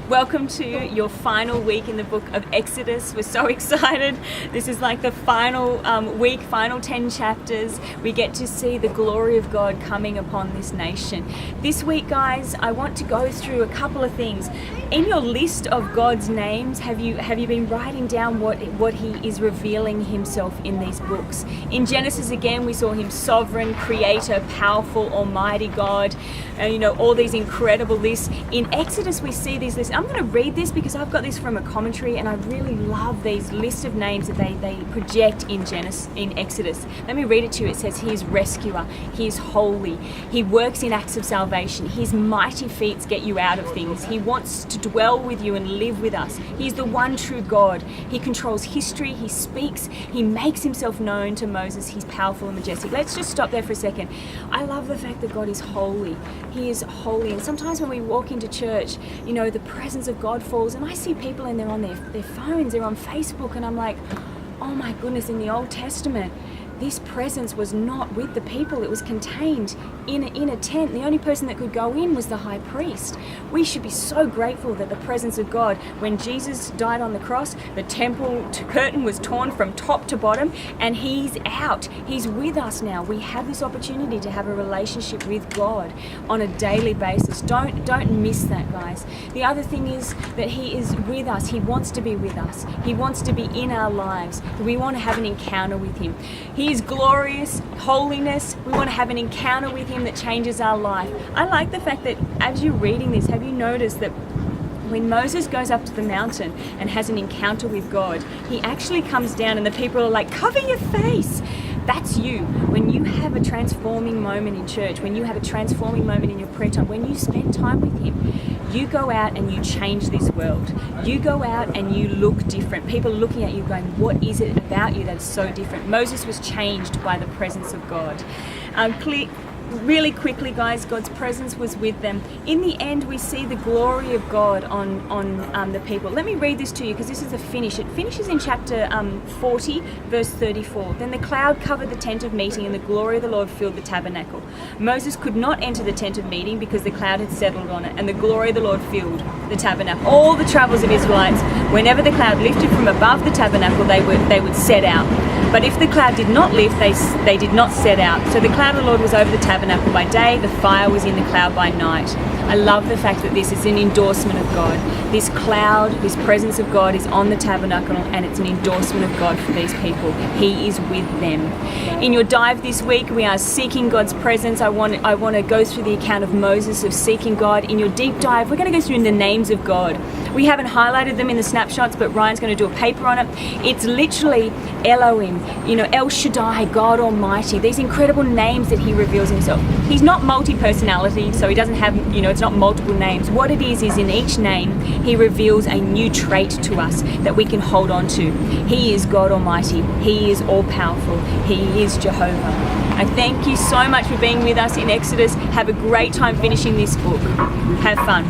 Welcome to your final week in the book of Exodus. We're so excited. This is like the final week, final 10 chapters. We get to see the glory of God coming upon this nation. This week, guys, I want to go through a couple of things. In your list of God's names, have you been writing down what He is revealing Himself in these books? In Genesis, again, we saw Him sovereign, creator, powerful, almighty God, all these incredible lists. In Exodus, we see these lists. I'm going to read this because I've got this from a commentary, and I really love these lists of names that they project in Exodus. Let me read it to you. It says, He is rescuer, He is holy, He works in acts of salvation, His mighty feats get you out of things, He wants to dwell with you and live with us, He is the one true God, He controls history, He speaks, He makes Himself known to Moses, He's powerful and majestic. Let's just stop there for a second. I love the fact that God is holy. He is holy, and sometimes when we walk into church, the presence of God falls, and I see people and they're on their phones, they're on Facebook, and I'm like, oh my goodness, in the Old Testament, this presence was not with the people. It was contained in a tent. The only person that could go in was the high priest. We should be so grateful that the presence of God, when Jesus died on the cross, the temple curtain was torn from top to bottom, and He's out. He's with us now. We have this opportunity to have a relationship with God on a daily basis. Don't miss that, guys. The other thing is that He is with us. He wants to be with us. He wants to be in our lives. We want to have an encounter with Him. He is glorious, holiness. We want to have an encounter with Him that changes our life. I like the fact that as you're reading this, have you noticed that when Moses goes up to the mountain and has an encounter with God, he actually comes down and the people are like, cover your face. That's you. When you have a transforming moment in church, when you have a transforming moment in your prayer time, when you spend time with Him, you go out and you change this world. You go out and you look different. People are looking at you going, what is it about you that's so different? Moses was changed by the presence of God. Really quickly, guys, God's presence was with them. In the end, we see the glory of God on the people. Let me read this to you because this is the finish. It finishes in chapter 40, verse 34. Then the cloud covered the tent of meeting, and the glory of the Lord filled the tabernacle. Moses could not enter the tent of meeting because the cloud had settled on it, and the glory of the Lord filled the tabernacle. All the travels of Israelites, whenever the cloud lifted from above the tabernacle, they would set out. But if the cloud did not lift, they did not set out. So the cloud of the Lord was over the tabernacle by day, the fire was in the cloud by night. I love the fact that this is an endorsement of God. This cloud, this presence of God is on the tabernacle, and it's an endorsement of God for these people. He is with them. In your dive this week, we are seeking God's presence. I want to go through the account of Moses of seeking God. In your deep dive, we're going to go through the names of God. We haven't highlighted them in the snapshots, but Ryan's going to do a paper on it. It's literally Elohim, El Shaddai, God Almighty, these incredible names that He reveals Himself. He's not multi-personality, so He doesn't have, it's not multiple names. What it is in each name, He reveals a new trait to us that we can hold on to. He is God Almighty. He is all-powerful. He is Jehovah. I thank you so much for being with us in Exodus. Have a great time finishing this book. Have fun.